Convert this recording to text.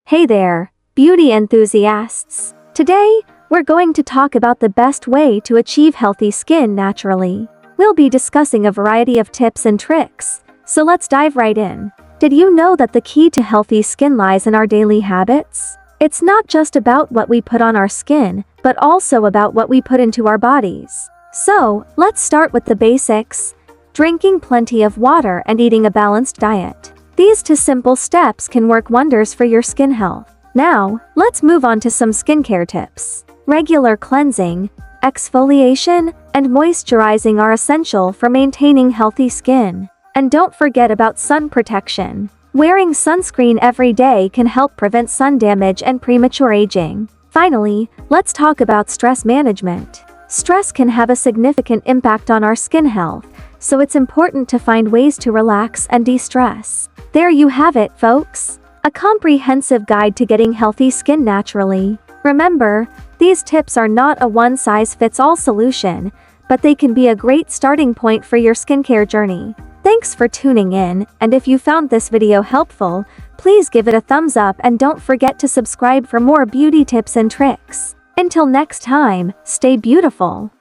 Hey there, beauty enthusiasts! Today, we're going to talk about the best way to achieve healthy skin naturally. We'll be discussing a variety of tips and tricks, so let's dive right in. Did you know that the key to healthy skin lies in our daily habits? It's not just about what we put on our skin, but also about what we put into our bodies. So, let's start with the basics: drinking plenty of water and eating a balanced diet. These two simple steps can work wonders for your skin health. Now, let's move on to some skincare tips. Regular cleansing, exfoliation, and moisturizing are essential for maintaining healthy skin. And don't forget about sun protection. Wearing sunscreen every day can help prevent sun damage and premature aging. Finally, let's talk about stress management. Stress can have a significant impact on our skin health, so it's important to find ways to relax and de-stress. There you have it, folks. A comprehensive guide to getting healthy skin naturally. Remember, these tips are not a one-size-fits-all solution, but they can be a great starting point for your skincare journey. Thanks for tuning in, and if you found this video helpful, please give it a thumbs up and don't forget to subscribe for more beauty tips and tricks. Until next time, stay beautiful.